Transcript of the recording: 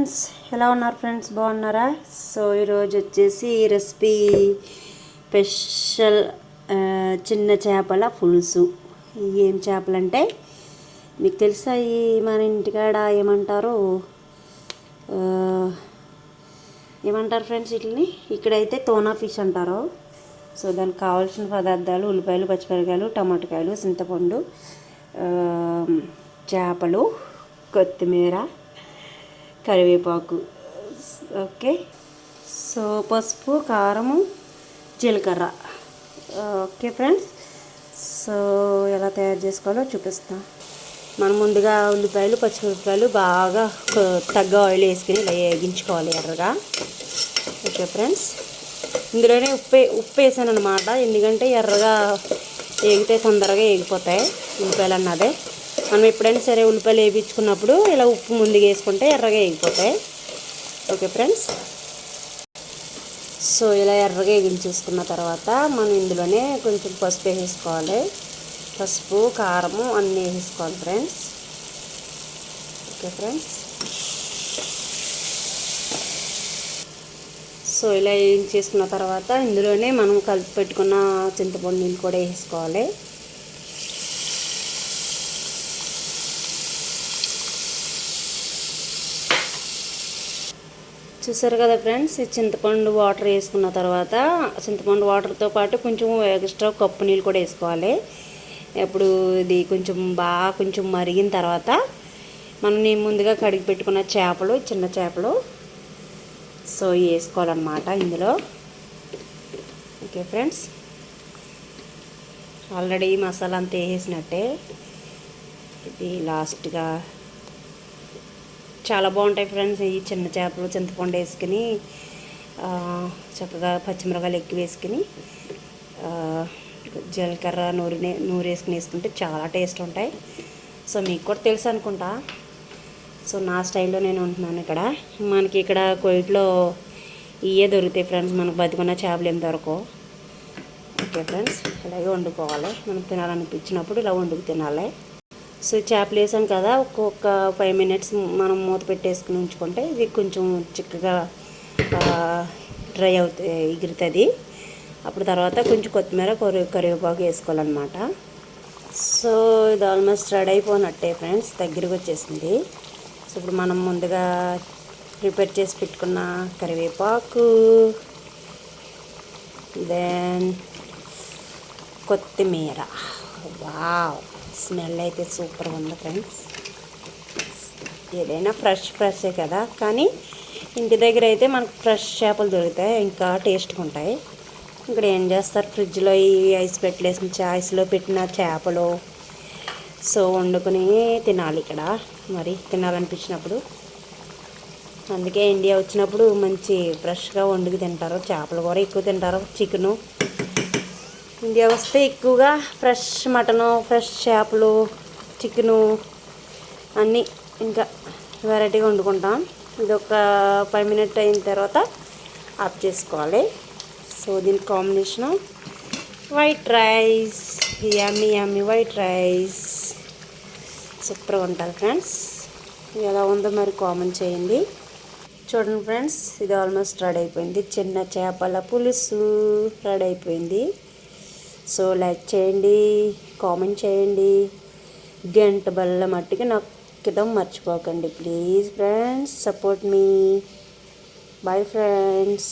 Friends, ఎలా ఉన్నారు friends? బాగున్నారా? సో ఈరోజు వచ్చేసి ఈ రెసిపీ స్పెషల్ చిన్న చేపల పులుసు. ఏం చేపలంటే మీకు తెలుసా? ఈ మన ఇంటికాడ ఏమంటారు ఫ్రెండ్స్ వీటిని? ఇక్కడైతే తోనా ఫిష్ అంటారు. సో దానికి కావాల్సిన పదార్థాలు: ఉల్లిపాయలు, పచ్చిమిరపకాయలు, టమాటకాయలు, చింతపండు, చేపలు, కొత్తిమీర, కరివేపాకు. ఓకే. సో పసుపు, కారము, జీలకర్ర. ఓకే ఫ్రెండ్స్, సో ఎలా తయారు చేసుకోవాలో చూపిస్తాను. మనం ముందుగా ఉల్లిపాయలు, పచ్చిమిరపకాయలు బాగా తగ్గ ఆయిల్ వేసుకుని ఇలా వేగించుకోవాలి ఎర్రగా. ఓకే ఫ్రెండ్స్, ఇందులోనే ఉప్పు వేసాను అనమాట. ఎందుకంటే ఎర్రగా వేగితే తొందరగా వేగిపోతాయి ఉల్లిపాయలు అన్నదే. మనం ఎప్పుడైనా సరే ఉల్లిపాయలు వేయించుకున్నప్పుడు ఇలా ఉప్పు ముందుగా వేసుకుంటే ఎర్రగా వేగిపోతాయి. ఓకే ఫ్రెండ్స్, సో ఇలా ఎర్రగా వేగించేసుకున్న తర్వాత మనం ఇందులోనే కొంచెం పసుపు వేసేసుకోవాలి. పసుపు, కారము అన్నీ వేసేసుకోవాలి ఫ్రెండ్స్. ఓకే ఫ్రెండ్స్, సో ఇలా వేయించేసుకున్న తర్వాత ఇందులోనే మనం కలిపి పెట్టుకున్న చింతపండు నీళ్ళు కూడా వేసుకోవాలి. చూసారు కదా ఫ్రెండ్స్, ఈ చింతపండు వాటర్ వేసుకున్న తర్వాత చింతపండు వాటర్తో పాటు కొంచెం ఎక్స్ట్రా కప్పు నీళ్ళు కూడా వేసుకోవాలి. ఇప్పుడు ఇది కొంచెం మరిగిన తర్వాత మనం నేను ముందుగా కడిగి పెట్టుకున్న చేపలు, చిన్న చేపలు, సో వేసుకోవాలన్నమాట ఇందులో. ఓకే ఫ్రెండ్స్, ఆల్రెడీ మసాలా అంతా వేసేసినట్టే. ఇది లాస్ట్గా చాలా బాగుంటాయి ఫ్రెండ్స్. ఈ చిన్న చేపలు చింతపండు వేసుకుని చక్కగా పచ్చిమిరపకాయలు ఎక్కువ వేసుకుని జీలకర్ర నూరు వేసుకుంటే చాలా టేస్ట్ ఉంటాయి. సో మీకు కూడా తెలుసు అనుకుంటా. సో నా స్టైల్లో నేను ఉంటున్నాను ఇక్కడ. మనకి ఇక్కడ కోయిట్లో ఇవే దొరుకుతాయి ఫ్రెండ్స్. మనకు బతికున్న చేపలు ఏం దొరకవు. ఓకే ఫ్రెండ్స్, ఇలాగే వండుకోవాలి. మనకు తినాలనిపించినప్పుడు ఇలా వండుకు తినాలి. సో చేపలు వేసాం కదా, ఒక్కొక్క 5 minutes మనం మూత పెట్టేసుకుని ఉంచుకుంటే ఇది కొంచెం చిక్కగా డ్రై అవుతుంది, ఎగురుతుంది. అప్పుడు తర్వాత కొంచెం కొత్తిమీర, కరివేపాకు వేసుకోవాలన్నమాట. సో ఇది ఆల్మోస్ట్ రెడీ అయిపోయినట్టే ఫ్రెండ్స్, దగ్గరికి వచ్చేసింది. సో ఇప్పుడు మనం ముందుగా ప్రిపేర్ చేసి పెట్టుకున్న కరివేపాకు, దెన్ కొత్తిమీర. వావ్, స్మెల్ అయితే సూపర్గా ఉంది ఫ్రెండ్స్. ఏదైనా ఫ్రెషే కదా, కానీ ఇంటి దగ్గర అయితే మనకు ఫ్రెష్ చేపలు దొరుకుతాయి, ఇంకా టేస్ట్గా ఉంటాయి. ఇక్కడ ఏం చేస్తారు, ఫ్రిడ్జ్లో ఈ ఐస్లో పెట్టిన చేపలు సో వండుకుని తినాలి ఇక్కడ. మరి తినాలనిపించినప్పుడు, అందుకే ఇండియా వచ్చినప్పుడు మంచి ఫ్రెష్గా వండుకు తింటారు. చేపలు కూడా ఎక్కువ తింటారు, చికెను. ఇండియా వస్తే ఎక్కువగా ఫ్రెష్ మటను, ఫ్రెష్ చేపలు, చికెను అన్నీ ఇంకా వెరైటీగా వండుకుంటాం. ఇది ఒక 5 minutes అయిన తర్వాత ఆఫ్ చేసుకోవాలి. సో దీనికి కాంబినేషను వైట్ రైస్, యమ్మీ వైట్ రైస్ సూపర్గా ఉంటుంది ఫ్రెండ్స్. ఎలా ఉందో మరి కామెంట్ చేయండి. చూడండి ఫ్రెండ్స్, ఇది ఆల్మోస్ట్ రెడీ అయిపోయింది. చిన్న చేపల పులుసు రెడీ అయిపోయింది. సో లైక్ చేయండి, కామెంట్ చేయండి, గంట బల్ల మట్టికి నొక్కడం మర్చిపోకండి ప్లీజ్ ఫ్రెండ్స్. సపోర్ట్ మీ. Bye friends.